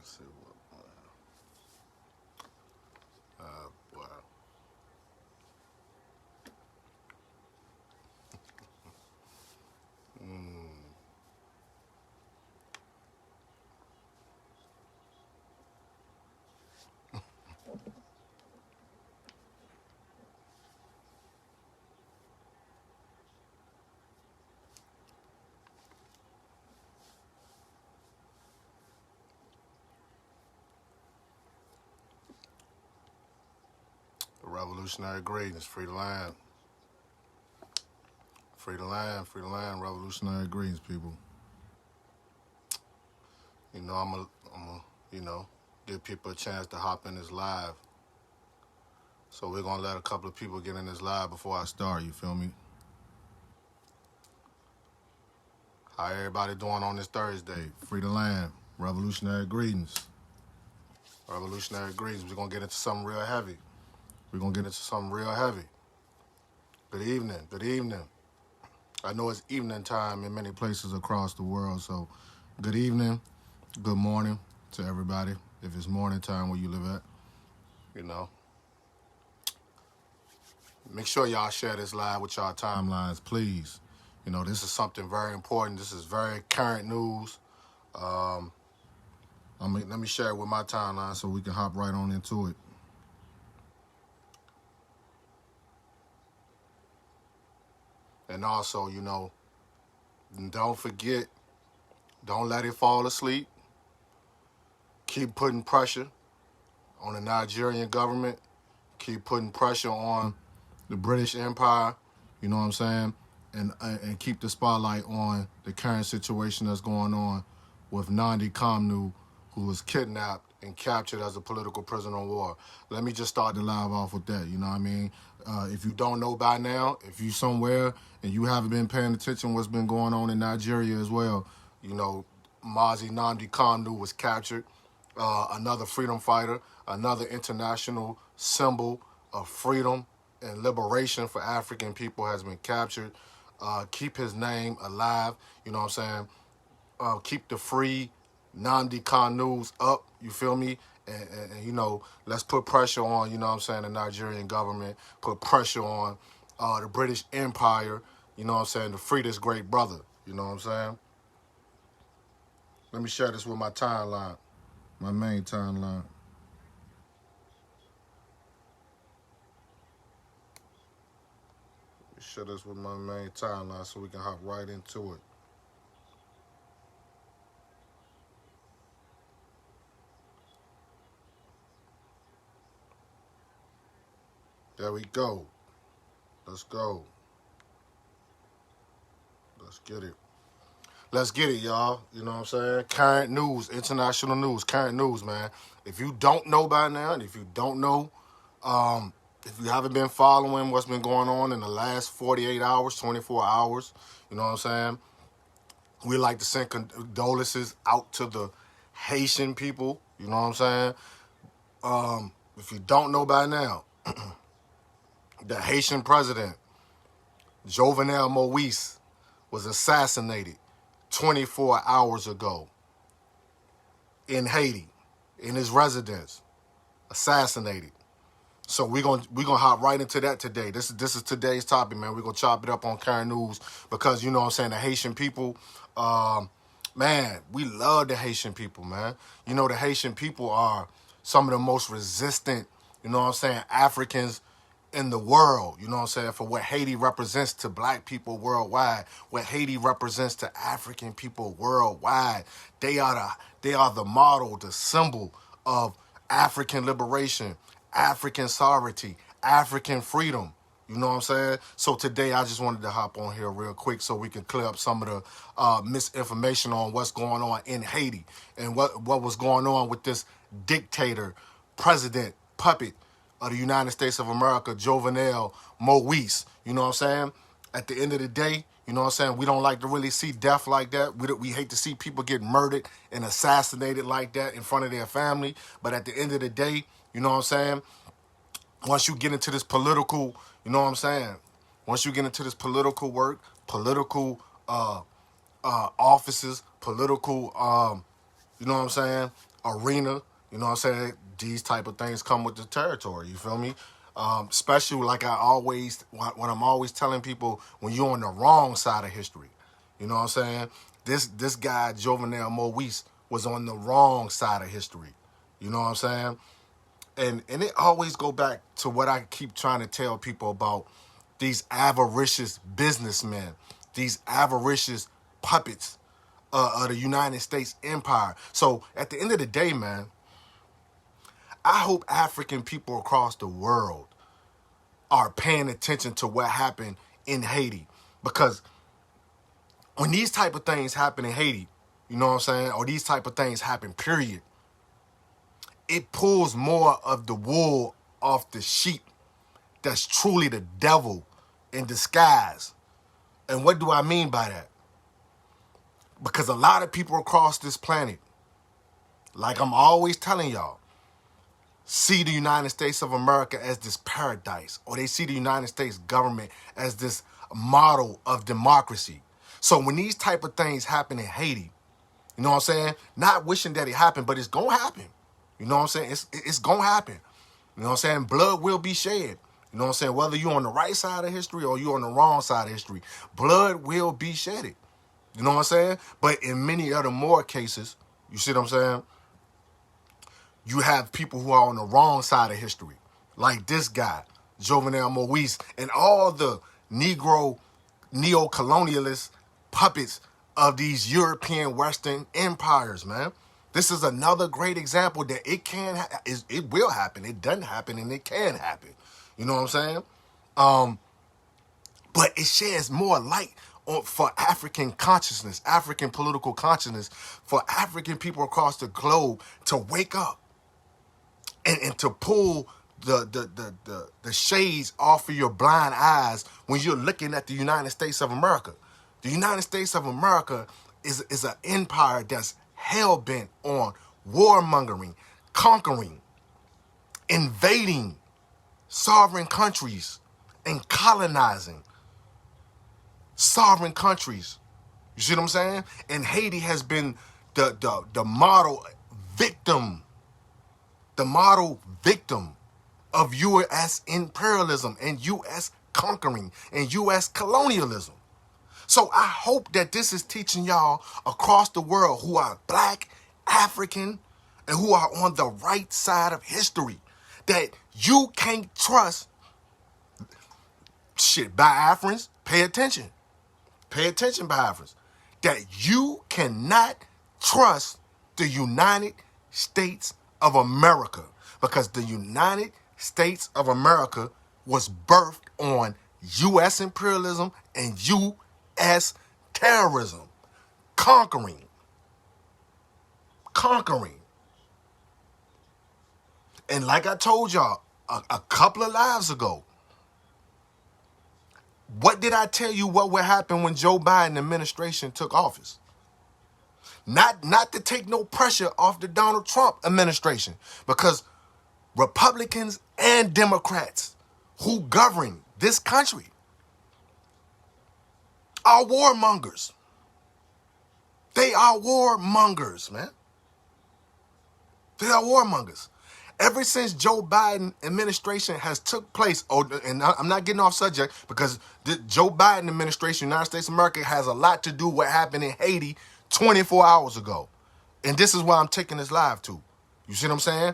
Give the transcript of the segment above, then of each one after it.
Let's see what. Wow. The revolutionary greatness, free the land. Free the land, free the land, revolutionary greetings, people. You know, I'm a, give people a chance to hop in this live. So we're gonna let a couple of people get in this live before I start, you feel me? How everybody doing on this Thursday? Free the land, revolutionary greetings. Revolutionary greetings. We're gonna get into something real heavy. Good evening, good evening. I know it's evening time in many places across the world, so good evening, good morning to everybody. If it's morning time where you live at, you know. Make sure y'all share this live with y'all timelines, please. You know, this is something very important. This is very current news. Let me share it with my timeline so we can hop right on into it. And also, you know, don't forget, don't let it fall asleep. Keep putting pressure on the Nigerian government. Keep putting pressure on the British Empire, you know what I'm saying? And keep the spotlight on the current situation that's going on with Nnamdi Kanu, who was kidnapped and captured as a political prisoner of war. Let me just start the live off with that, you know what I mean? If you don't know by now, if you somewhere and you haven't been paying attention what's been going on in Nigeria as well, you know, Mazi Nnamdi Kanu was captured, another freedom fighter, another international symbol of freedom and liberation for African people has been captured. Keep his name alive, you know what I'm saying? Keep the free Nnamdi Kanus up, you feel me? And, you know, let's put pressure on, you know what I'm saying, the Nigerian government, put pressure on the British Empire, you know what I'm saying, to free this great brother, you know what I'm saying? Let me share this with my timeline, my main timeline. Share this with my main timeline so we can hop right into it. There we go. Let's go. Let's get it. Let's get it, y'all. You know what I'm saying? Current news, international news, current news, man. If you don't know by now, and if you don't know, if you haven't been following what's been going on in the last 48 hours, 24 hours, you know what I'm saying? We like to send condolences out to the Haitian people, you know what I'm saying? If you don't know by now, the Haitian president, Jovenel Moise, was assassinated 24 hours ago in Haiti, in his residence, assassinated. So we're gonna hop right into that today. This is today's topic, man. We're gonna chop it up on current news because you know what I'm saying, the Haitian people, man, we love the Haitian people, man. You know, the Haitian people are some of the most resistant, you know what I'm saying, Africans in the world, you know what I'm saying, for what Haiti represents to black people worldwide, what Haiti represents to African people worldwide. They are the model, the symbol of African liberation, African sovereignty, African freedom. You know what I'm saying? So today I just wanted to hop on here real quick so we can clear up some of the misinformation on what's going on in Haiti and what was going on with this dictator, president, puppet of the United States of America, Jovenel Moise. You know what I'm saying? At the end of the day, you know what I'm saying, we don't like to really see death like that. We hate to see people get murdered and assassinated like that in front of their family. But at the end of the day, you know what I'm saying, once you get into this political, you know what I'm saying, once you get into this political work, political offices, political, you know what I'm saying, arena. You know what I'm saying? These type of things come with the territory. You feel me? Especially like when I'm always telling people, when you're on the wrong side of history. You know what I'm saying? This guy, Jovenel Moise, was on the wrong side of history. You know what I'm saying? And it always go back to what I keep trying to tell people about these avaricious businessmen, these avaricious puppets of the United States empire. So at the end of the day, man, I hope African people across the world are paying attention to what happened in Haiti. Because when these type of things happen in Haiti, you know what I'm saying, or these type of things happen, period, it pulls more of the wool off the sheep that's truly the devil in disguise. And what do I mean by that? Because a lot of people across this planet, like I'm always telling y'all, see the United States of America as this paradise, or they see the United States government as this model of democracy. So when these type of things happen in Haiti, you know what I'm saying? Not wishing that it happened, but it's going to happen. You know what I'm saying? It's going to happen. You know what I'm saying? Blood will be shed. You know what I'm saying? Whether you're on the right side of history or you're on the wrong side of history, blood will be shedded. You know what I'm saying? But in many other more cases, you see what I'm saying? You have people who are on the wrong side of history, like this guy, Jovenel Moise, and all the Negro neo-colonialist puppets of these European Western empires, man. This is another great example that it will happen. It doesn't happen, and it can happen. You know what I'm saying? But it sheds more light for African consciousness, African political consciousness, for African people across the globe to wake up and to pull the shades off of your blind eyes when you're looking at the United States of America. The United States of America is an empire that's hell-bent on warmongering, conquering, invading sovereign countries, and colonizing sovereign countries. You see what I'm saying? And Haiti has been the model victim, of U.S. imperialism and U.S. conquering and U.S. colonialism. So I hope that this is teaching y'all across the world who are Black, African, and who are on the right side of history that you can't trust. Shit, Biafrans, pay attention. Pay attention, Biafrans. That you cannot trust the United States of America, because the United States of America was birthed on U.S. imperialism and U.S. terrorism. Conquering. And like I told y'all a couple of lives ago, what did I tell you what would happen when Joe Biden administration took office? Not to take no pressure off the Donald Trump administration, because Republicans and Democrats who govern this country are warmongers. They are warmongers, man. They are warmongers. Ever since Joe Biden administration has took place, and I'm not getting off subject, because the Joe Biden administration, United States of America, has a lot to do with what happened in Haiti 24 hours ago. And this is why I'm taking this live too. You see what I'm saying?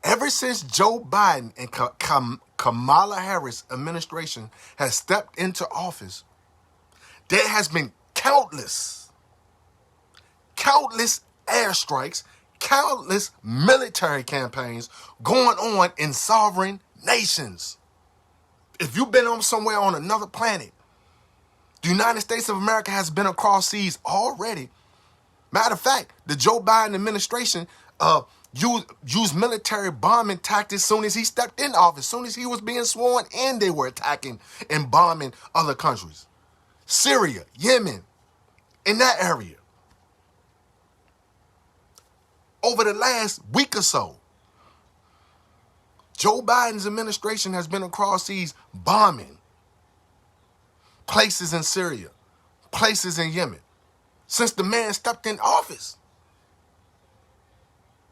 Ever since Joe Biden and Kamala Harris administration has stepped into office, there has been countless airstrikes, countless military campaigns going on in sovereign nations. If you've been on somewhere on another planet, the United States of America has been across seas already. Matter of fact, the Joe Biden administration used military bombing tactics as soon as he stepped in office. As soon as he was being sworn in, they were attacking and bombing other countries. Syria, Yemen, in that area. Over the last week or so, Joe Biden's administration has been across seas bombing places in Syria, places in Yemen, since the man stepped in office.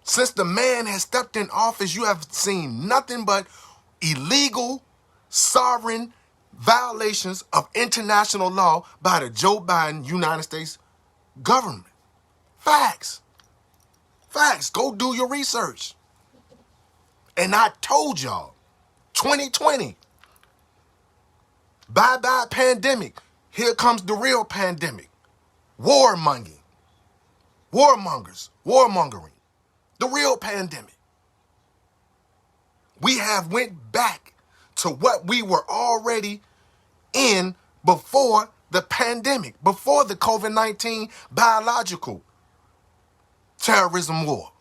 Since the man has stepped in office, you have seen nothing but illegal, sovereign violations of international law by the Joe Biden United States government. Facts. Facts. Go do your research. And I told y'all, 2020, bye-bye pandemic. Here comes the real pandemic. Warmongering. Warmongering. The real pandemic. We have went back to what we were already in before the pandemic, before the COVID-19 biological terrorism war.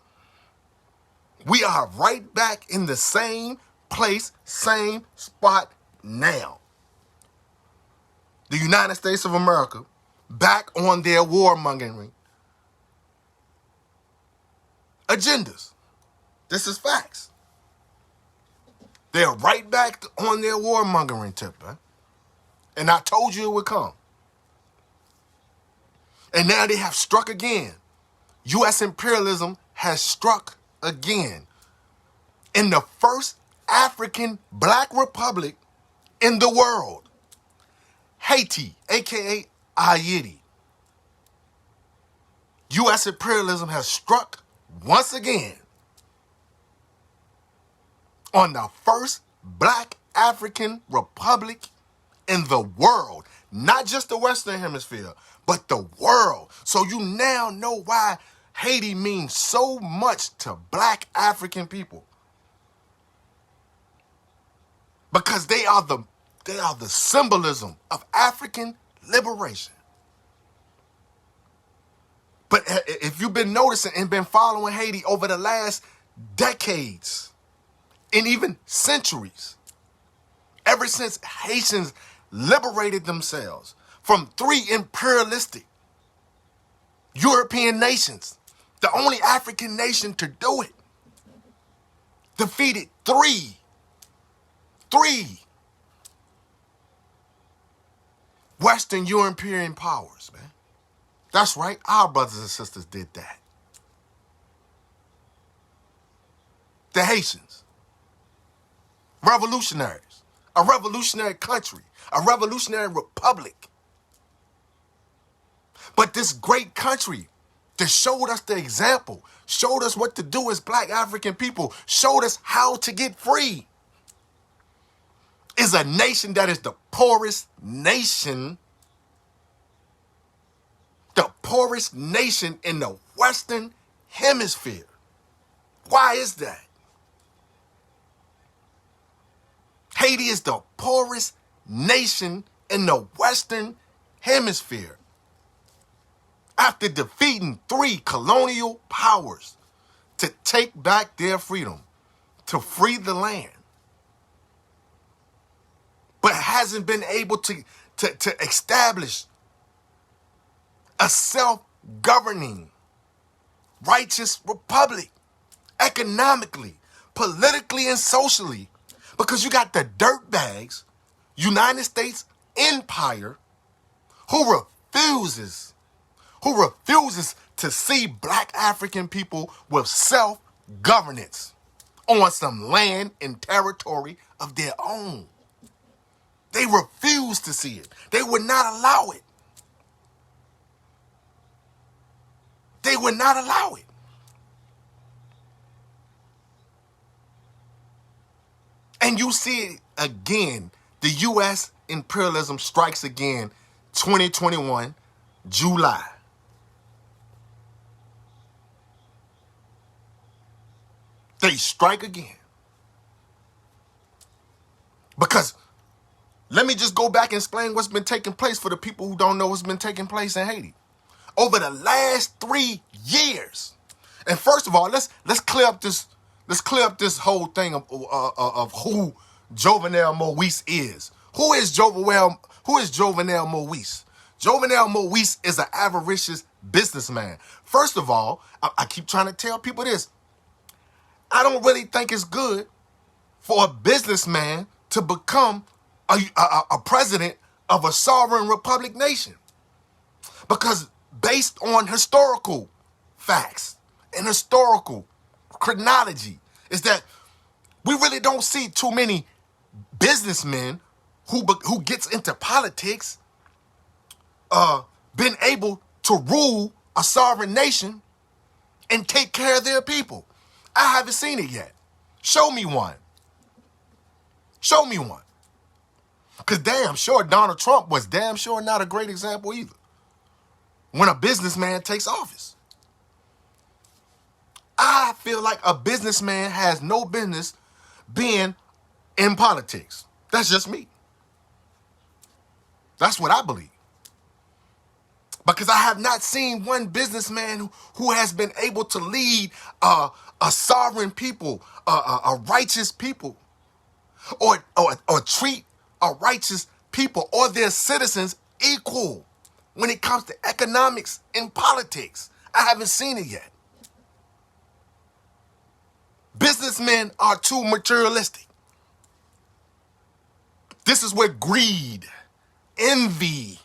We are right back in the same place, same spot now. The United States of America back on their warmongering agendas. This is facts. They're right back on their warmongering tip, man. And I told you it would come. And now they have struck again. U.S. imperialism has struck again. In the first African black republic in the world, Haiti, a.k.a. Haiti. U.S. imperialism has struck once again on the first black African republic in the world. Not just the Western Hemisphere, but the world. So you now know why Haiti means so much to black African people. Because they are the symbolism of African liberation. But if you've been noticing and been following Haiti over the last decades and even centuries, ever since Haitians liberated themselves from 3 imperialistic European nations, the only African nation to do it, defeated 3 Western European powers, man. That's right, our brothers and sisters did that. The Haitians, revolutionaries, a revolutionary country, a revolutionary republic. But this great country that showed us the example, showed us what to do as black African people, showed us how to get free, is a nation that is the poorest nation in the Western Hemisphere. Why is that? Haiti is the poorest nation in the Western Hemisphere. After defeating 3 colonial powers to take back their freedom, to free the land, but hasn't been able to establish a self-governing, righteous republic, economically, politically, and socially, because you got the dirtbags, United States empire, who refuses to see black African people with self-governance on some land and territory of their own. They refuse to see it. They would not allow it. They would not allow it. And you see it again. The U.S. imperialism strikes again, 2021, July. They strike again. Because let me just go back and explain what's been taking place for the people who don't know what's been taking place in Haiti over the last 3 years. And first of all, let's clear up this whole thing of who Jovenel Moise is. Who is Jovenel Moise? Jovenel Moise is an avaricious businessman. First of all, I keep trying to tell people this. I don't really think it's good for a businessman to become a president of a sovereign republic nation. Because based on historical facts and historical chronology is that we really don't see too many businessmen who gets into politics, been able to rule a sovereign nation and take care of their people. I haven't seen it yet. Show me one. Show me one. Because damn sure Donald Trump was damn sure not a great example either when a businessman takes office. I feel like a businessman has no business being in politics. That's just me. That's what I believe. Because I have not seen one businessman who has been able to lead a sovereign people, a righteous people, or treat a righteous people or their citizens equal when it comes to economics and politics. I haven't seen it yet. Businessmen are too materialistic. This is where greed, envy,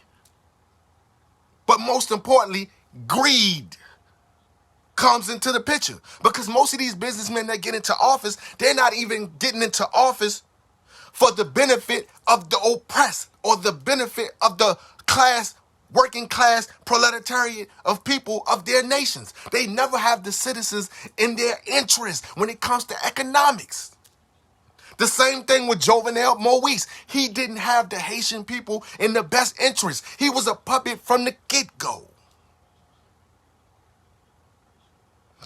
but most importantly, greed comes into the picture. Because most of these businessmen that get into office, they're not even getting into office for the benefit of the oppressed or the benefit of the working class proletariat of people of their nations. They never have the citizens in their interest when it comes to economics. The same thing with Jovenel Moise. He didn't have the Haitian people in the best interest. He was a puppet from the get-go.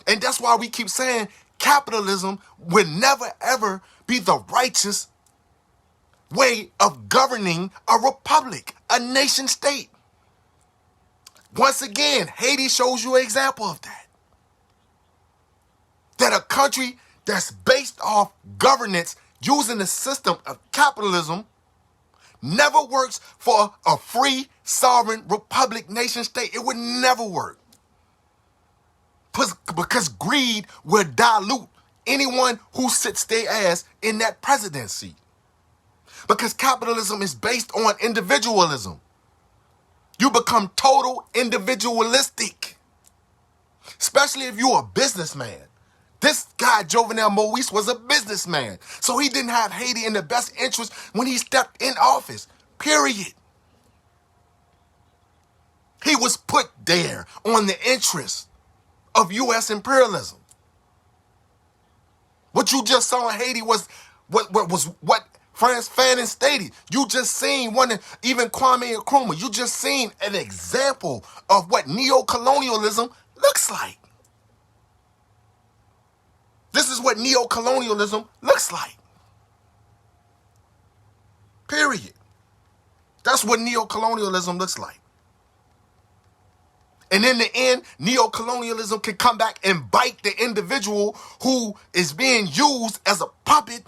And that's why we keep saying capitalism will never, ever be the righteous way of governing a republic, a nation state. Once again, Haiti shows you an example of that. That a country that's based off governance using the system of capitalism never works for a free, sovereign republic nation state. It would never work. Because greed will dilute anyone who sits their ass in that presidency. Because capitalism is based on individualism. You become total individualistic. Especially if you're a businessman. This guy, Jovenel Moise, was a businessman. So he didn't have Haiti in the best interest when he stepped in office. Period. He was put there on the interest of U.S. imperialism. What you just saw in Haiti was what Frantz Fanon stated. You just seen even Kwame Nkrumah. You just seen an example of what neo-colonialism looks like. This is what neo-colonialism looks like. Period. That's what neo-colonialism looks like. And in the end, neo-colonialism can come back and bite the individual who is being used as a puppet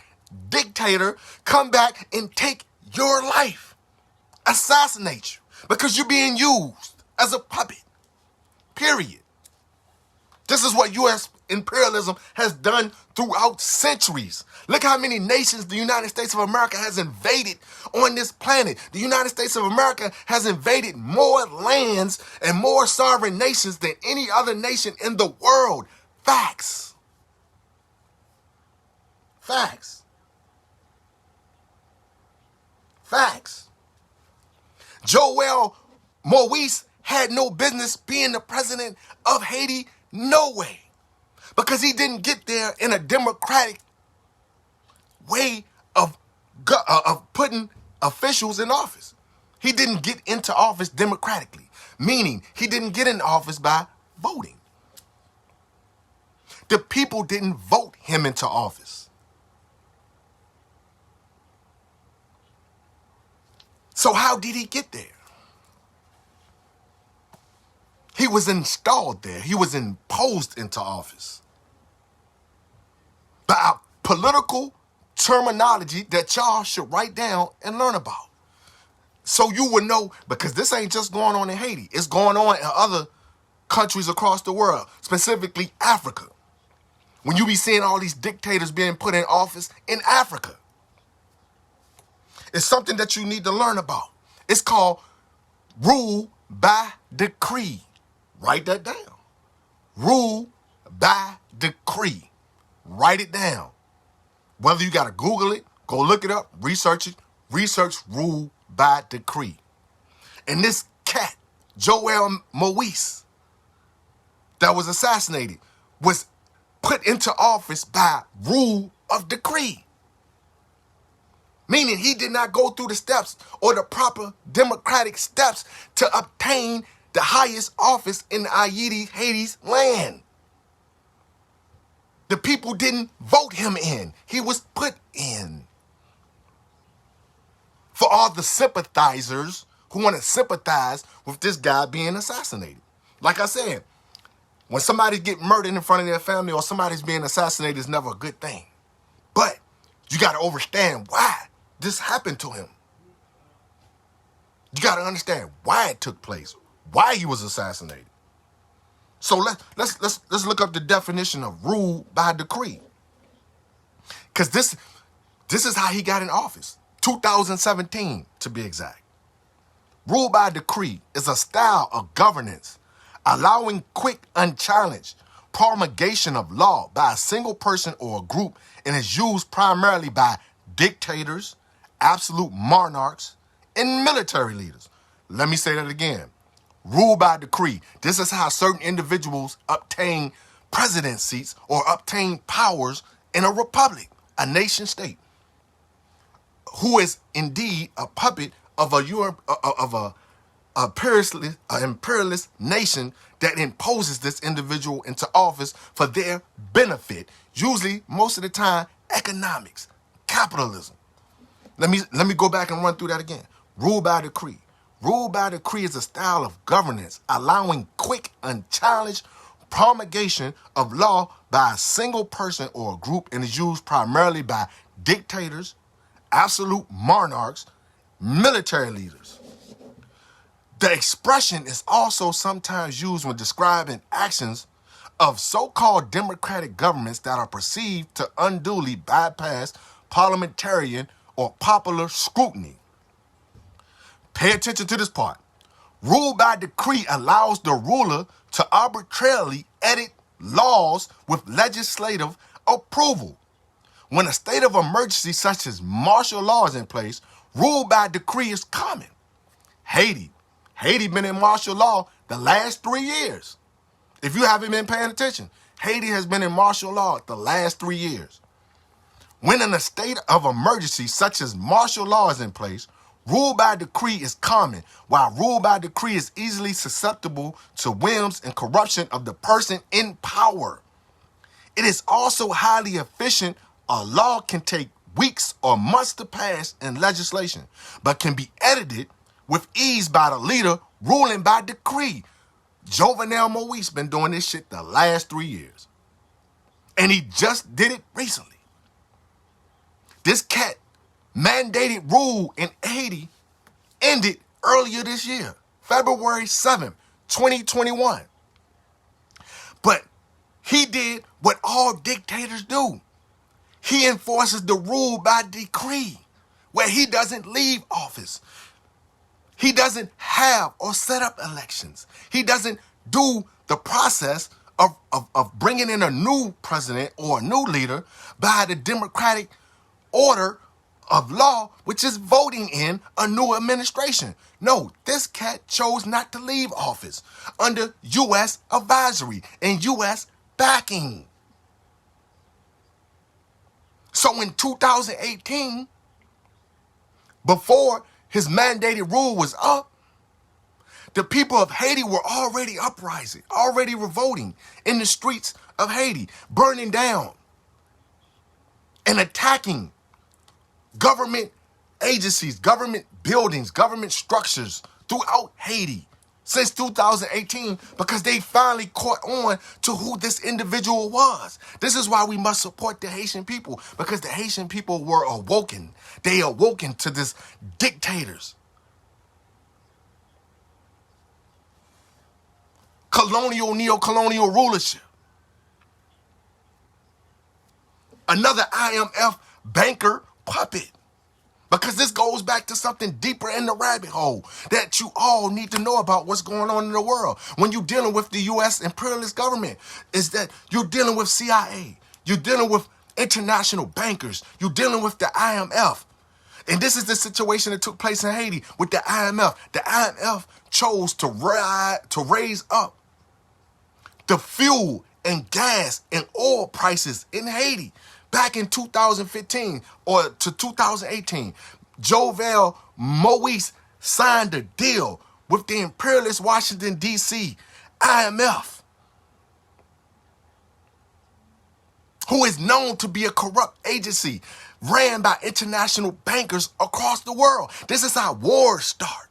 dictator, come back and take your life, assassinate you, because you're being used as a puppet. Period. This is what U.S. imperialism has done throughout centuries. Look how many nations the United States of America has invaded on this planet. The United States of America has invaded more lands and more sovereign nations than any other nation in the world. Facts. Facts. Facts. Jovenel Moise had no business being the president of Haiti. No way. Because he didn't get there in a democratic way of putting officials in office. He didn't get into office democratically, meaning he didn't get into office by voting. The people didn't vote him into office. So how did he get there? He was installed there. He was imposed into office by a political terminology that y'all should write down and learn about. So you would know, because this ain't just going on in Haiti. It's going on in other countries across the world, specifically Africa. When you be seeing all these dictators being put in office in Africa. It's something that you need to learn about. It's called rule by decree. Write that down. Rule by decree. Write it down. Whether you got to Google it, go look it up, research it. Research rule by decree. And this cat, Joel Moise, that was assassinated, was put into office by rule of decree. Meaning he did not go through the steps or the proper democratic steps to obtain the highest office in Haiti's land. The people didn't vote him in. He was put in. For all the sympathizers who want to sympathize with this guy being assassinated. Like I said, when somebody get murdered in front of their family or somebody's being assassinated is never a good thing. But you got to understand why this happened to him. You got to understand why it took place, why he was assassinated. So let's look up the definition of rule by decree. Because this is how he got in office. 2017, to be exact. Rule by decree is a style of governance allowing quick, unchallenged promulgation of law by a single person or a group and is used primarily by dictators, absolute monarchs, and military leaders. Let me say that again. Rule by decree. This is how certain individuals obtain president seats or obtain powers in a republic, a nation state, who is indeed a puppet of a imperialist nation that imposes this individual into office for their benefit. Usually, most of the time, economics, capitalism. Let me go back and run through that again. Rule by decree. Rule by decree is a style of governance allowing quick, unchallenged promulgation of law by a single person or a group and is used primarily by dictators, absolute monarchs, military leaders. The expression is also sometimes used when describing actions of so-called democratic governments that are perceived to unduly bypass parliamentarian or popular scrutiny. Pay attention to this part. Rule by decree allows the ruler to arbitrarily edit laws with legislative approval. When a state of emergency such as martial law is in place, rule by decree is common. Haiti been in martial law the last 3 years. If you haven't been paying attention, Haiti has been in martial law the last 3 years. When in a state of emergency such as martial law is in place, rule by decree is common, while rule by decree is easily susceptible to whims and corruption of the person in power. It is also highly efficient. A law can take weeks or months to pass in legislation, but can be edited with ease by the leader ruling by decree. Jovenel Moise been doing this shit the last 3 years. And he just did it recently. This cat mandated rule in Haiti ended earlier this year, February 7th, 2021. But he did what all dictators do. He enforces the rule by decree, where he doesn't leave office. He doesn't have or set up elections. He doesn't do the process of bringing in a new president or a new leader by the democratic order of law, which is voting in a new administration. No, this cat chose not to leave office under U.S. advisory and U.S. backing. So in 2018, before his mandated rule was up, the people of Haiti were already uprising, already revolting in the streets of Haiti, burning down and attacking government agencies, government buildings, government structures throughout Haiti since 2018 because they finally caught on to who this individual was. This is why we must support the Haitian people, because the Haitian people were awoken. They awoken to this dictators. Neo-colonial rulership. Another IMF banker puppet. Because this goes back to something deeper in the rabbit hole that you all need to know about what's going on in the world. When you're dealing with the U.S. imperialist government, is that you're dealing with CIA. You're dealing with international bankers. You're dealing with the IMF. And this is the situation that took place in Haiti with the IMF. The IMF chose to raise up the fuel and gas and oil prices in Haiti back in 2015 or to 2018. Jovenel Moise signed a deal with the imperialist Washington, D.C. IMF, who is known to be a corrupt agency ran by international bankers across the world. This is how wars start.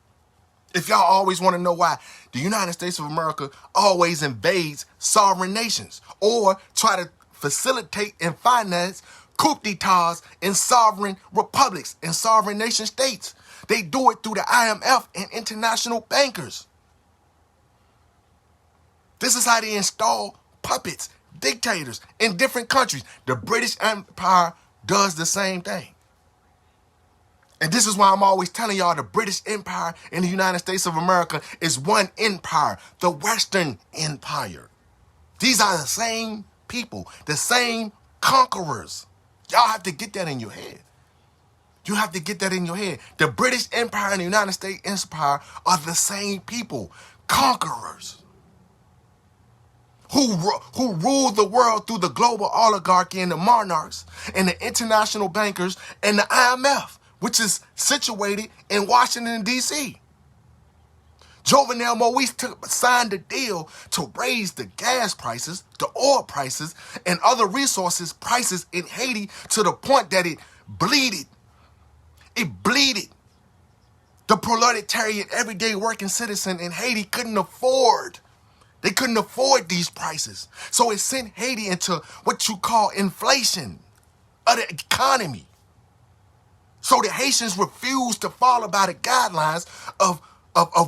If y'all always want to know why the United States of America always invades sovereign nations or try to facilitate and finance coup d'etats in sovereign republics and sovereign nation states, they do it through the IMF and international bankers. This is how they install puppets, dictators in different countries. The British Empire does the same thing. And this is why I'm always telling y'all the British Empire and the United States of America is one empire, the Western Empire. These are the same people, the same conquerors. Y'all have to get that in your head. You have to get that in your head. The British Empire and the United States Empire are the same people, conquerors, who rule the world through the global oligarchy and the monarchs and the international bankers and the IMF, which is situated in Washington, D.C. Jovenel Moise signed a deal to raise the gas prices, the oil prices, and other resources prices in Haiti to the point that it bleeded. It bleeded. The proletariat, everyday working citizen in Haiti couldn't afford. They couldn't afford these prices. So it sent Haiti into what you call inflation of the economy. So the Haitians refused to follow by the guidelines of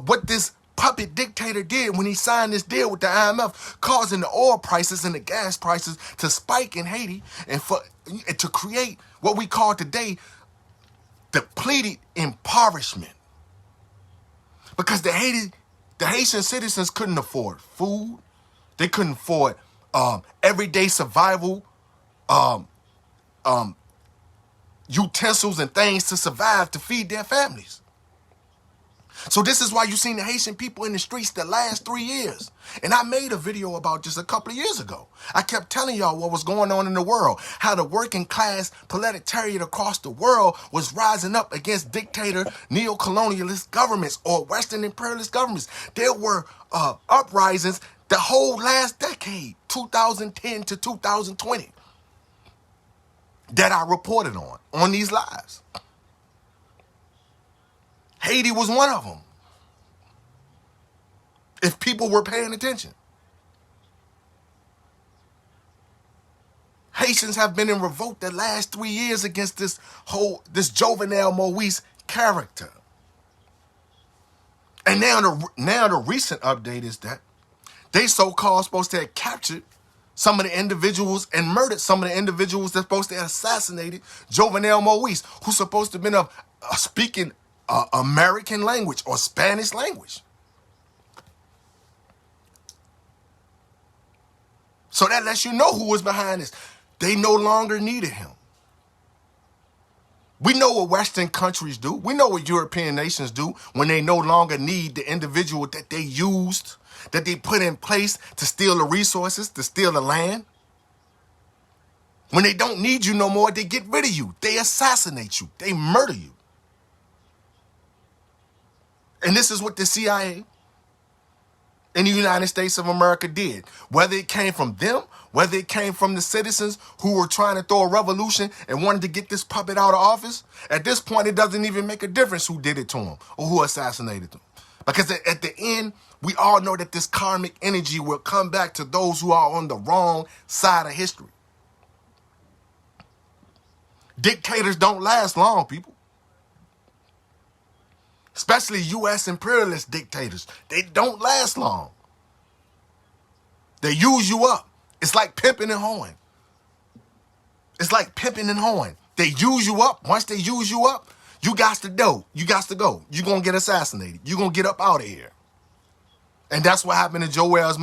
what this puppet dictator did when he signed this deal with the IMF, causing the oil prices and the gas prices to spike in Haiti and to create what we call today depleted impoverishment. Because the Haitian citizens couldn't afford food. They couldn't afford everyday survival utensils and things to survive, to feed their families. So this is why you've seen the Haitian people in the streets the last 3 years. And I made a video about just a couple of years ago. I kept telling y'all what was going on in the world, how the working class proletariat across the world was rising up against dictator neo-colonialist governments or Western imperialist governments. There were uprisings the whole last decade, 2010 to 2020. That I reported on these lives. Haiti was one of them. If people were paying attention. Haitians have been in revolt the last 3 years against this Jovenel Moise character. And now the recent update is that they so-called supposed to have captured some of the individuals and murdered some of the individuals that's supposed to have assassinated Jovenel Moise, who's supposed to have been speaking American language or Spanish language. So that lets you know who was behind this. They no longer needed him. We know what Western countries do. We know what European nations do when they no longer need the individual that they used, that they put in place to steal the resources, to steal the land. When they don't need you no more, they get rid of you. They assassinate you. They murder you. And this is what the CIA in the United States of America did. Whether it came from them, whether it came from the citizens who were trying to throw a revolution and wanted to get this puppet out of office, at this point, it doesn't even make a difference who did it to him or who assassinated them. Because at the end, we all know that this karmic energy will come back to those who are on the wrong side of history. Dictators don't last long, people. Especially U.S. imperialist dictators. They don't last long. They use you up. It's like pimping and hoeing. It's like pimping and hoeing. They use you up. Once they use you up, you got to go. You got to go. You're going to get assassinated. You're going to get up out of here. And that's what happened to Joel's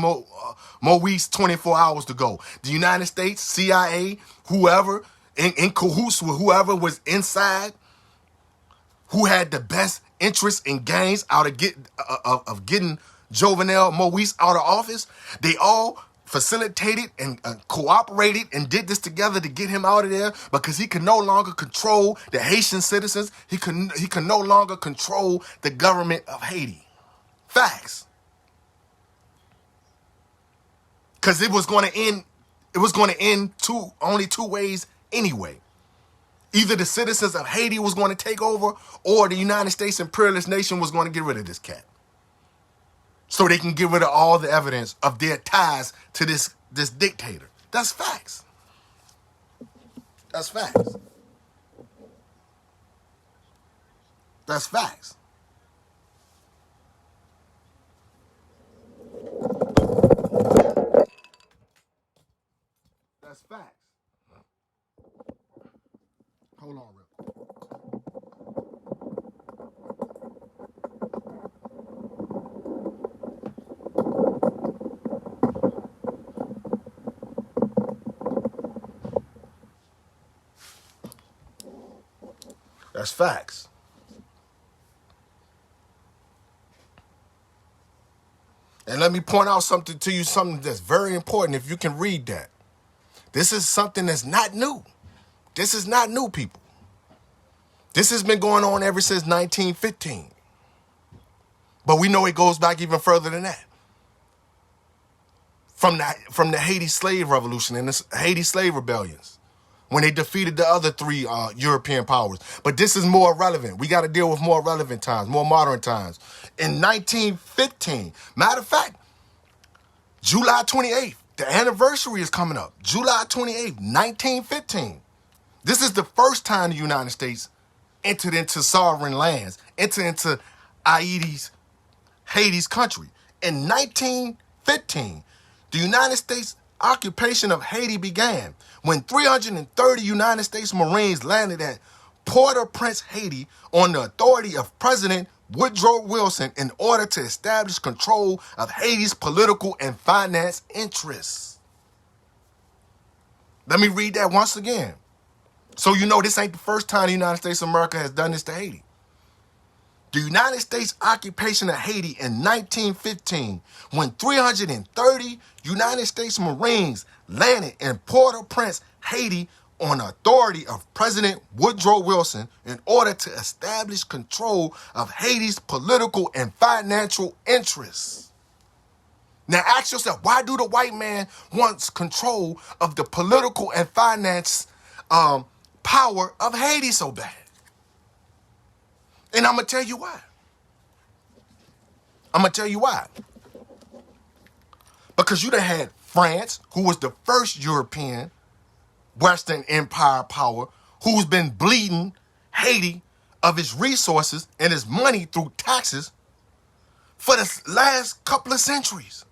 Moise 24 hours ago. The United States, CIA, whoever, in cahoots with whoever was inside, who had the best interest in gains out of getting Jovenel Moise out of office, they all facilitated and cooperated and did this together to get him out of there because he could no longer control the Haitian citizens. He could no longer control the government of Haiti. Facts. Because it was going to end only two ways anyway. Either the citizens of Haiti was going to take over, or the United States imperialist nation was going to get rid of this cat. So they can get rid of all the evidence of their ties to this dictator. That's facts. That's facts. That's facts. That's facts. Hold on, real quick. That's facts. And let me point out something to you, something that's very important if you can read that. This is something that's not new. This is not new, people. This has been going on ever since 1915. But we know it goes back even further than that. From the Haiti slave revolution and the Haiti slave rebellions, when they defeated the other three European powers. But this is more relevant. We got to deal with more relevant times, more modern times. In 1915, matter of fact, July 28th, the anniversary is coming up. July 28th, 1915. This is the first time the United States entered into sovereign lands, entered into Haiti's country. In 1915, the United States occupation of Haiti began when 330 United States Marines landed at Port-au-Prince, Haiti, on the authority of President Woodrow Wilson in order to establish control of Haiti's political and finance interests. Let me read that once again. So you know this ain't the first time the United States of America has done this to Haiti. The United States occupation of Haiti in 1915, when 330 United States Marines landed in Port-au-Prince, Haiti, on authority of President Woodrow Wilson in order to establish control of Haiti's political and financial interests. Now ask yourself, why do the white man want control of the political and finance power of Haiti so bad? And I'm going to tell you why. Because you done had France, who was the first European Western Empire power, who's been bleeding Haiti of its resources and its money through taxes for the last couple of centuries.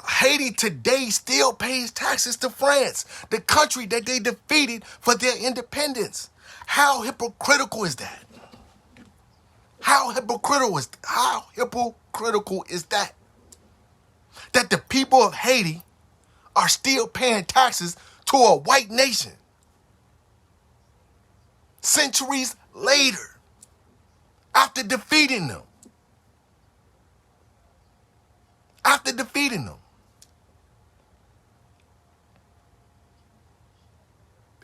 Haiti today still pays taxes to France, the country that they defeated for their independence. How hypocritical is that? How hypocritical is that? That the people of Haiti are still paying taxes to a white nation centuries later, after defeating them.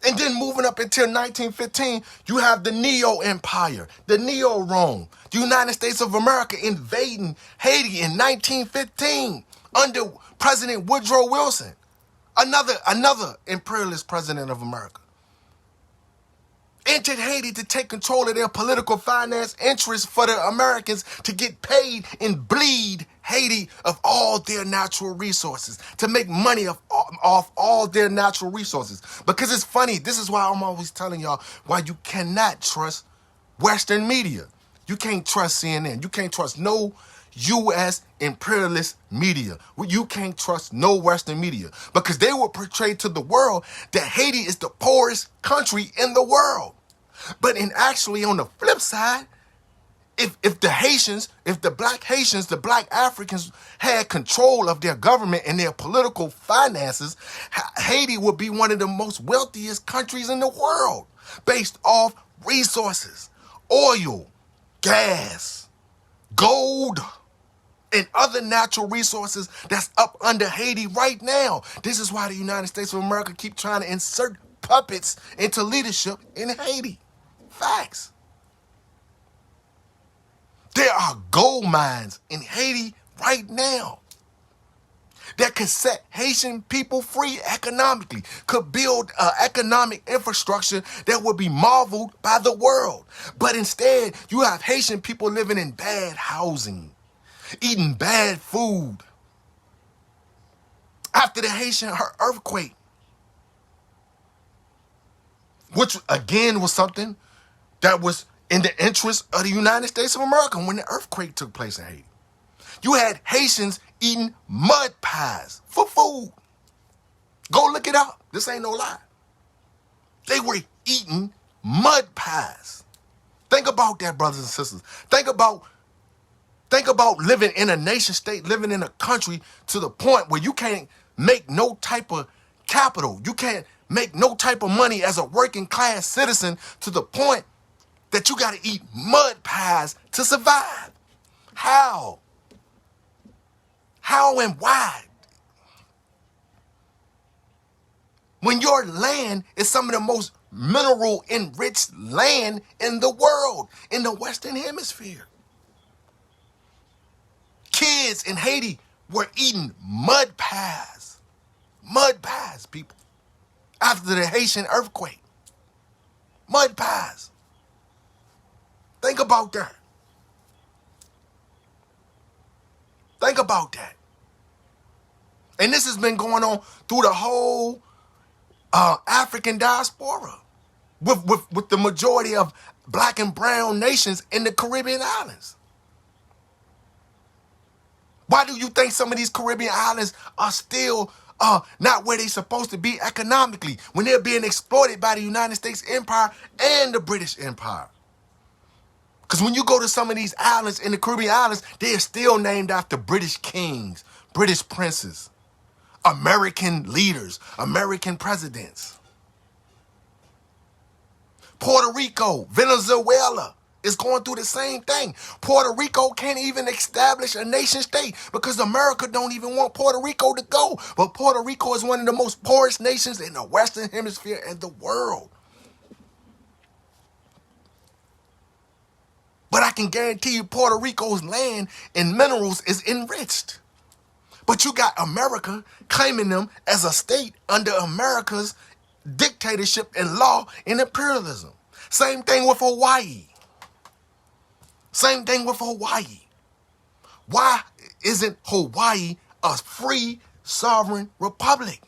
And then moving up until 1915, you have the Neo-Empire, the Neo-Rome, the United States of America invading Haiti in 1915 under President Woodrow Wilson, another imperialist president of America. Entered Haiti to take control of their political finance interests for the Americans to get paid and bleed Haiti of all their natural resources, to make money off all their natural resources. Because it's funny, this is why I'm always telling y'all why you cannot trust Western media. You can't trust CNN. You can't trust no U.S. imperialist media. You can't trust no Western media because they will portray to the world that Haiti is the poorest country in the world. But actually, on the flip side, If the Haitians, if the black Haitians, the black Africans had control of their government and their political finances, Haiti would be one of the most wealthiest countries in the world based off resources, oil, gas, gold, and other natural resources that's up under Haiti right now. This is why the United States of America keep trying to insert puppets into leadership in Haiti. Facts. There are gold mines in Haiti right now that could set Haitian people free economically, could build an economic infrastructure that would be marveled by the world. But instead, you have Haitian people living in bad housing, eating bad food. After the Haitian earthquake, which again was something that was in the interest of the United States of America when the earthquake took place in Haiti. You had Haitians eating mud pies for food. Go look it up. This ain't no lie. They were eating mud pies. Think about that, brothers and sisters. Think about living in a nation state, living in a country to the point where you can't make no type of capital. You can't make no type of money as a working class citizen to the point that you got to eat mud pies to survive. How? How and why? When your land is some of the most mineral enriched land in the world, in the Western Hemisphere. Kids in Haiti were eating mud pies. Mud pies, people. After the Haitian earthquake. Mud pies. Think about that. Think about that. And this has been going on through the whole African diaspora with the majority of black and brown nations in the Caribbean islands. Why do you think some of these Caribbean islands are still not where they're supposed to be economically when they're being exploited by the United States Empire and the British Empire? Because when you go to some of these islands in the Caribbean islands, they are still named after British kings, British princes, American leaders, American presidents. Puerto Rico, Venezuela is going through the same thing. Puerto Rico can't even establish a nation state because America don't even want Puerto Rico to go. But Puerto Rico is one of the most poorest nations in the Western Hemisphere and the world. But I can guarantee you Puerto Rico's land and minerals is enriched. But you got America claiming them as a state under America's dictatorship and law and imperialism. Same thing with Hawaii. Same thing with Hawaii. Why isn't Hawaii a free sovereign republic?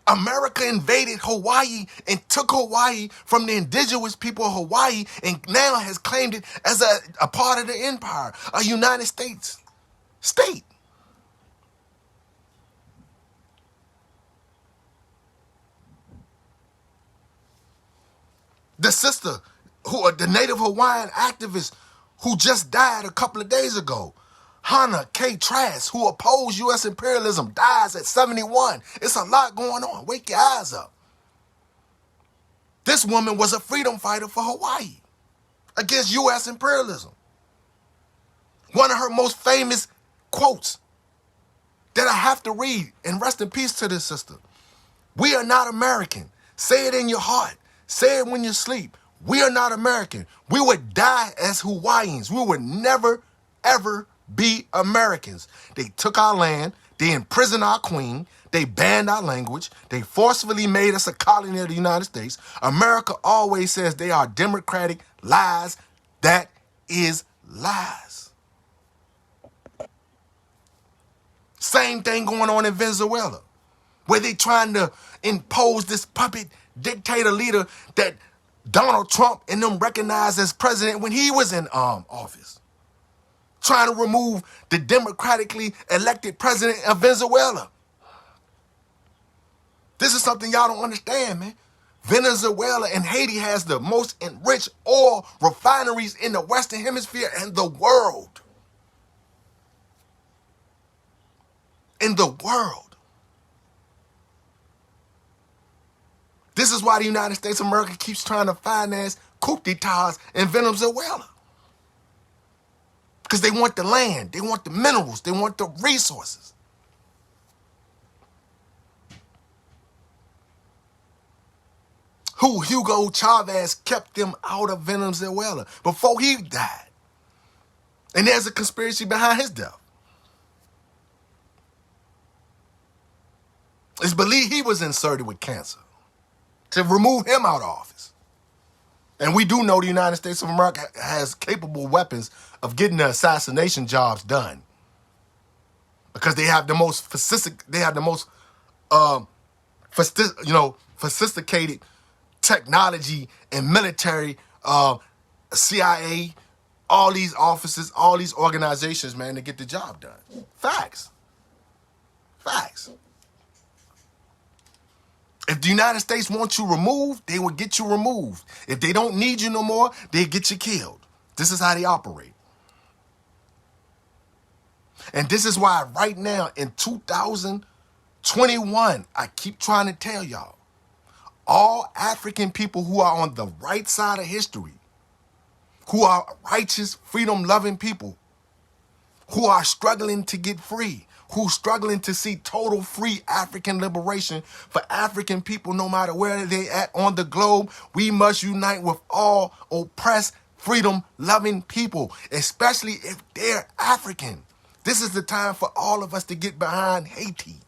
America invaded Hawaii and took Hawaii from the indigenous people of Hawaii and now has claimed it as a part of the empire, a United States state. The sister, the Native Hawaiian activist who just died a couple of days ago, Hannah K. Trask, who opposed U.S. imperialism, dies at 71. It's a lot going on. Wake your eyes up. This woman was a freedom fighter for Hawaii against U.S. imperialism. One of her most famous quotes that I have to read, and rest in peace to this sister. We are not American. Say it in your heart. Say it when you sleep. We are not American. We would die as Hawaiians. We would never, ever be Americans. They took our land. They imprisoned our queen. They banned our language. They forcefully made us a colony of the United States. America always says they are democratic. Lies. That is lies. Same thing going on in Venezuela, where they trying to impose this puppet dictator leader that Donald Trump and them recognized as president when he was in office. Trying to remove the democratically elected president of Venezuela. This is something y'all don't understand, man. Venezuela and Haiti has the most enriched oil refineries in the Western Hemisphere and the world. In the world. This is why the United States of America keeps trying to finance coup d'etats in Venezuela. Because they want the land, they want the minerals, they want the resources. Hugo Chavez kept them out of Venezuela before he died. And there's a conspiracy behind his death. It's believed he was inserted with cancer to remove him out of office. And we do know the United States of America has capable weapons of getting the assassination jobs done. Because they have the most sophisticated technology and military, CIA, all these offices, all these organizations, man, to get the job done. Facts. Facts. If the United States wants you removed, they will get you removed. If they don't need you no more, they get you killed. This is how they operate. And this is why right now in 2021, I keep trying to tell y'all, all African people who are on the right side of history, who are righteous, freedom-loving people, who are struggling to get free, who's struggling to see total free African liberation for African people, no matter where they at on the globe, we must unite with all oppressed, freedom-loving people, especially if they're African. This is the time for all of us to get behind Haiti.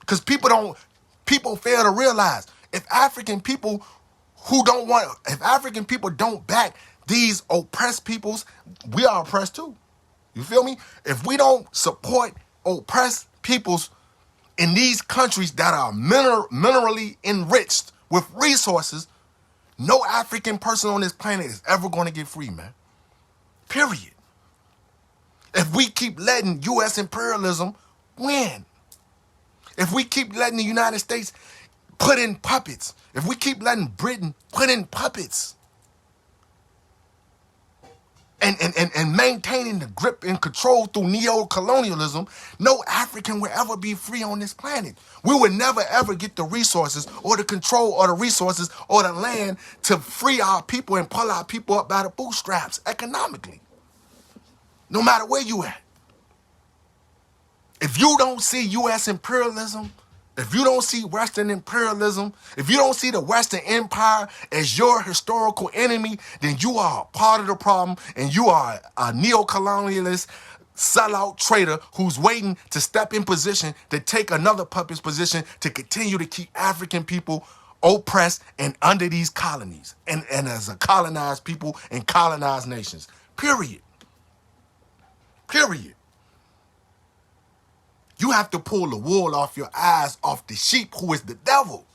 Because people fail to realize if African people don't back these oppressed peoples, we are oppressed too. You feel me? If we don't support oppressed peoples in these countries that are minerally enriched with resources, no African person on this planet is ever going to get free, man. Period. If we keep letting U.S. imperialism win, if we keep letting the United States put in puppets, if we keep letting Britain put in puppets, and maintaining the grip and control through neo-colonialism, no African will ever be free on this planet. We will never, ever get the resources or the control or the resources or the land to free our people and pull our people up by the bootstraps economically. No matter where you at. If you don't see U.S. imperialism, if you don't see Western imperialism, if you don't see the Western Empire as your historical enemy, then you are a part of the problem and you are a neo-colonialist, sellout traitor who's waiting to step in position to take another puppet's position to continue to keep African people oppressed and under these colonies and as a colonized people and colonized nations. Period. Period. You have to pull the wool off your eyes off the sheep who is the devil.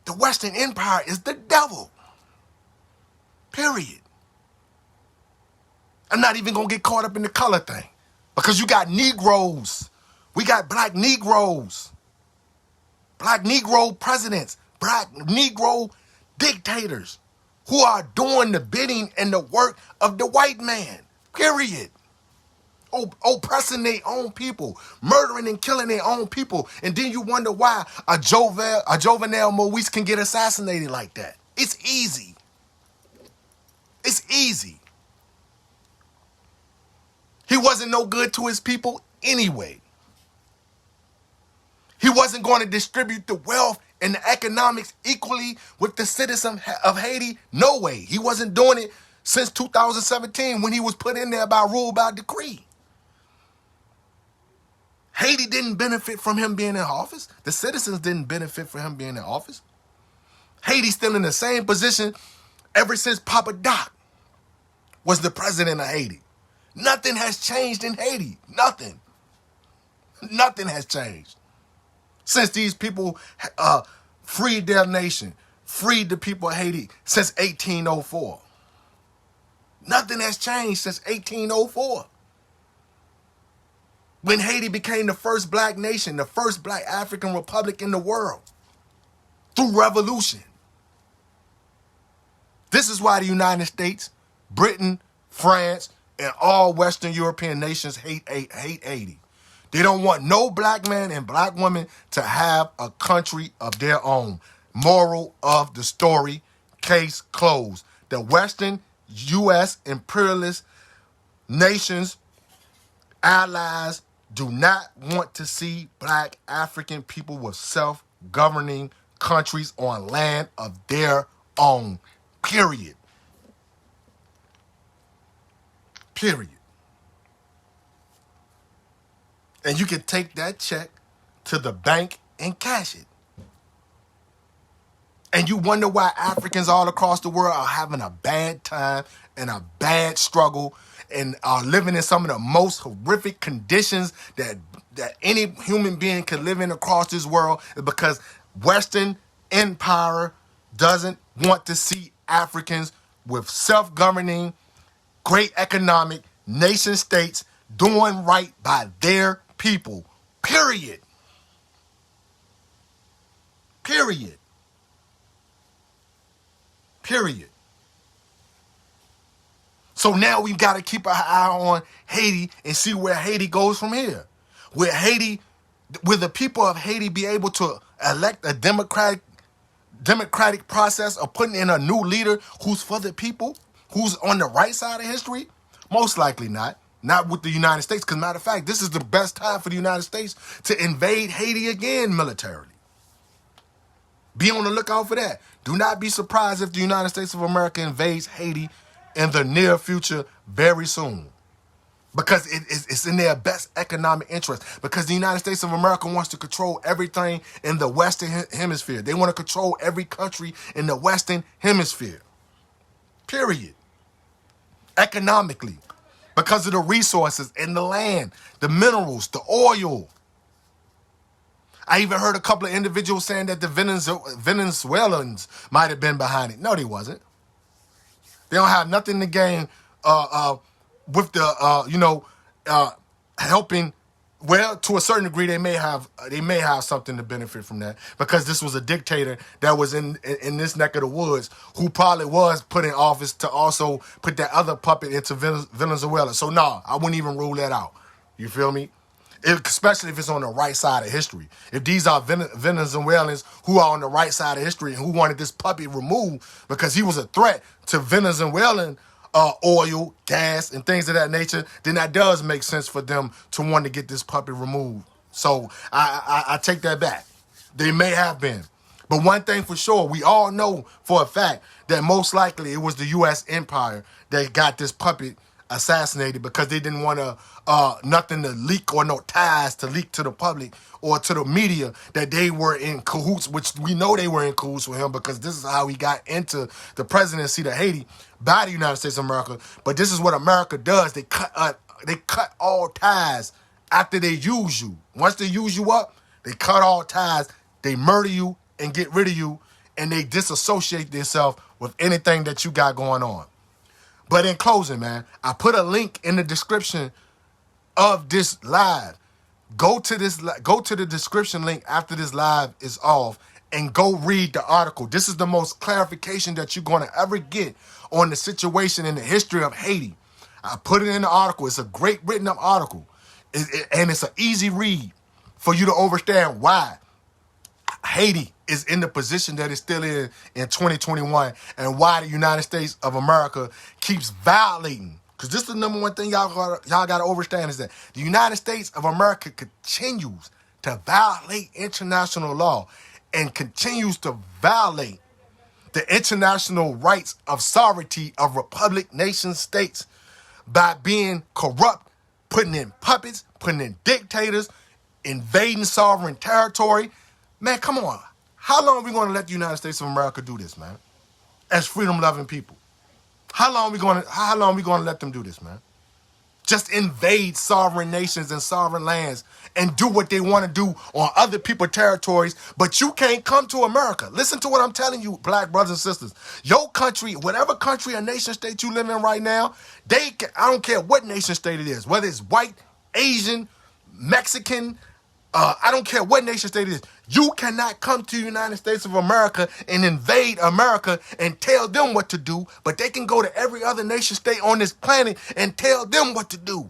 The Western Empire is the devil. Period. I'm not even going to get caught up in the color thing because you got Negroes. We got black Negroes. Black Negro presidents. Black Negro dictators who are doing the bidding and the work of the white man. Period. Oppressing their own people, murdering and killing their own people. And then you wonder why a Jovenel Moise can get assassinated like that. It's easy. It's easy. He wasn't no good to his people anyway. He wasn't going to distribute the wealth and the economics equally with the citizens of Haiti. No way. He wasn't doing it since 2017 when he was put in there by rule by decree. Haiti didn't benefit from him being in office. The citizens didn't benefit from him being in office. Haiti's still in the same position ever since Papa Doc was the president of Haiti. Nothing has changed in Haiti. Nothing. Nothing has changed. Since these people freed their nation, freed the people of Haiti since 1804. Nothing has changed since 1804. When Haiti became the first black nation, the first black African republic in the world. through revolution. This is why the United States, Britain, France, and all Western European nations hate Haiti. They don't want no black man and black woman to have a country of their own. Moral of the story, case closed. The Western U.S. imperialist nations, allies, do not want to see black African people with self-governing countries on land of their own. Period. Period. And you can take that check to the bank and cash it. And you wonder why Africans all across the world are having a bad time and a bad struggle and are living in some of the most horrific conditions that any human being can live in across this world, is because Western empire doesn't want to see Africans with self-governing, great economic nation states doing right by their people. Period. Period. Period. So now we've got to keep our eye on Haiti and see where Haiti goes from here. Will the people of Haiti be able to elect a democratic process of putting in a new leader who's for the people, who's on the right side of history? Most likely not. Not with the United States, because matter of fact, this is the best time for the United States to invade Haiti again militarily. Be on the lookout for that. Do not be surprised if the United States of America invades Haiti in the near future very soon. Because it's in their best economic interest. Because the United States of America wants to control everything in the Western Hemisphere. They want to control every country in the Western Hemisphere. Period. Economically. Because of the resources and the land, the minerals, the oil. I even heard a couple of individuals saying that the Venezuelans might have been behind it. No, they wasn't. They don't have nothing to gain with the helping. Well, to a certain degree, they may have something to benefit from that, because this was a dictator that was in this neck of the woods who probably was put in office to also put that other puppet into Venezuela. So no, I wouldn't even rule that out. You feel me? Especially if it's on the right side of history. If these are Venezuelans who are on the right side of history and who wanted this puppet removed because he was a threat to Venezuelan oil, gas, and things of that nature, then that does make sense for them to want to get this puppet removed. So I take that back. They may have been. But one thing for sure, we all know for a fact that most likely it was the U.S. empire that got this puppet assassinated, because they didn't want nothing to leak, or no ties to leak to the public or to the media that they were in cahoots, which we know they were in cahoots with him, because this is how he got into the presidency of Haiti by the United States of America. But this is what America does. They cut all ties after they use you. Once they use you up, they cut all ties. They murder you and get rid of you, and they disassociate themselves with anything that you got going on. But in closing, man, I put a link in the description of this live. Go to the description link after this live is off and go read the article. This is the most clarification that you're going to ever get on the situation in the history of Haiti. I put it in the article. It's a great written up article. And it's an easy read for you to understand why Haiti is in the position that it's still in 2021, and why the United States of America keeps violating. Because this is the number one thing y'all got to understand, is that the United States of America continues to violate international law and continues to violate the international rights of sovereignty of republic nation states by being corrupt, putting in puppets, putting in dictators, invading sovereign territory. Man, come on. How long are we going to let the United States of America do this, man? As freedom-loving people. How long are we going to let them do this, man? Just invade sovereign nations and sovereign lands and do what they want to do on other people's territories, but you can't come to America. Listen to what I'm telling you, black brothers and sisters. Your country, whatever country or nation state you live in right now, I don't care what nation state it is, whether it's white, Asian, Mexican, I don't care what nation state it is. You cannot come to the United States of America and invade America and tell them what to do, but they can go to every other nation state on this planet and tell them what to do.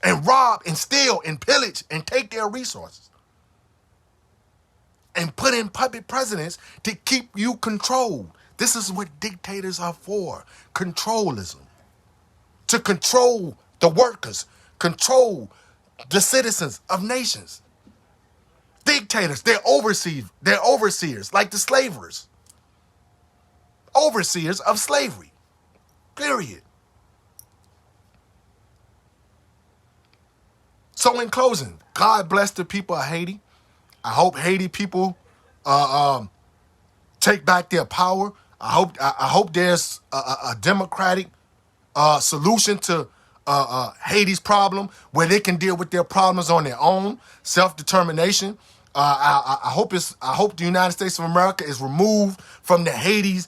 And rob and steal and pillage and take their resources. And put in puppet presidents to keep you controlled. This is what dictators are for. Controlism. To control the workers. Control the citizens of nations. Dictators, they're overseers, like the slavers. Overseers of slavery. Period. So in closing, God bless the people of Haiti. I hope Haiti people take back their power. I hope there's a democratic solution to Haiti's problem where they can deal with their problems on their own, self-determination. I hope the United States of America is removed from the Haiti's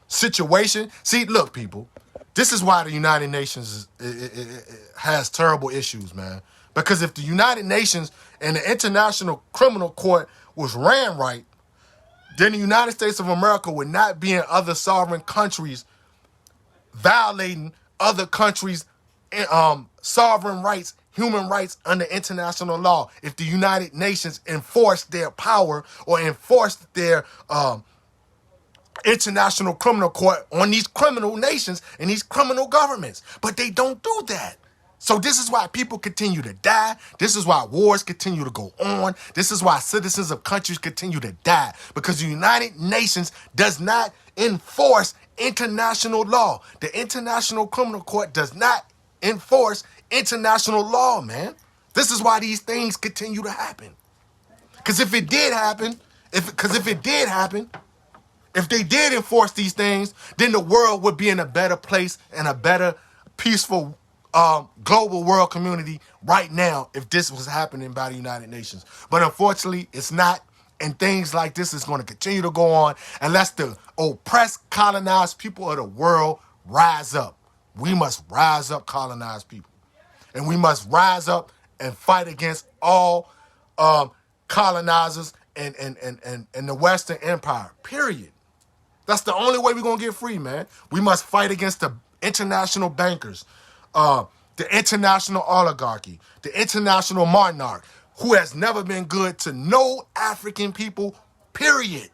situation. See, look, people, this is why the United Nations has terrible issues, man. Because if the United Nations and the International Criminal Court was ran right, then the United States of America would not be in other sovereign countries violating other countries' sovereign rights, human rights under international law. If the United Nations enforced their power or enforced their International Criminal Court on these criminal nations and these criminal governments. But they don't do that. So this is why people continue to die. This is why wars continue to go on. This is why citizens of countries continue to die. Because the United Nations does not enforce international law. The International Criminal Court does not enforce international law, man. This is why these things continue to happen. Because if it did happen, if they did enforce these things, then the world would be in a better place and a better, peaceful global world community right now if this was happening by the United Nations. But unfortunately, it's not. And things like this is going to continue to go on unless the oppressed, colonized people of the world rise up. We must rise up, colonized people. And we must rise up and fight against all colonizers and the Western Empire, period. That's the only way we're going to get free, man. We must fight against the international bankers, the international oligarchy, the international monarch, who has never been good to no African people, period.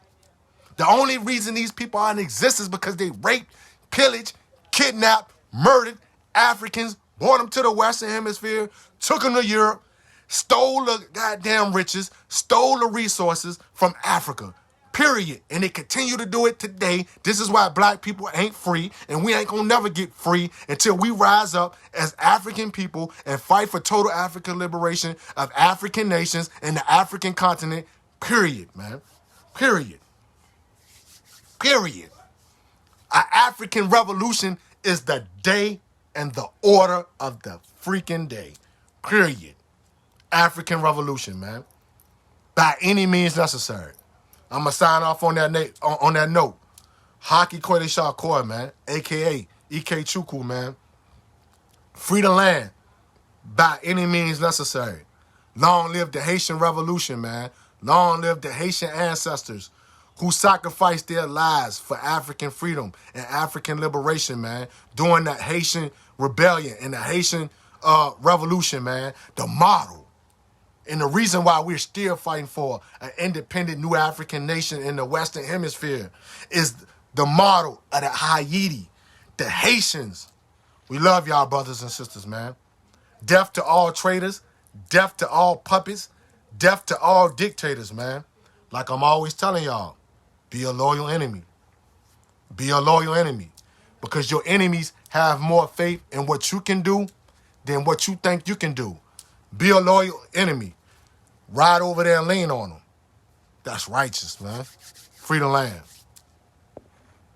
The only reason these people are in existence is because they raped, pillaged, kidnapped, murdered Africans, brought them to the Western Hemisphere, took them to Europe, stole the goddamn riches, stole the resources from Africa. Period. And they continue to do it today. This is why black people ain't free, and we ain't gonna never get free until we rise up as African people and fight for total African liberation of African nations and the African continent. Period, man. Period. Period. An African revolution is the day and the order of the freaking day. Period. African revolution, man. By any means necessary. I'm going to sign off on that note. Haki Shakur, man, a.k.a. Ike Chukwu, man. Free the land by any means necessary. Long live the Haitian Revolution, man. Long live the Haitian ancestors who sacrificed their lives for African freedom and African liberation, man, during the Haitian rebellion and the Haitian revolution, man. The model. And the reason why we're still fighting for an independent new African nation in the Western Hemisphere is the model of the Haiti, the Haitians. We love y'all, brothers and sisters, man. Death to all traitors, death to all puppets, death to all dictators, man. Like I'm always telling y'all, be a loyal enemy. Be a loyal enemy. Because your enemies have more faith in what you can do than what you think you can do. Be a loyal enemy. Ride over there and lean on them. That's righteous, man. Free the land.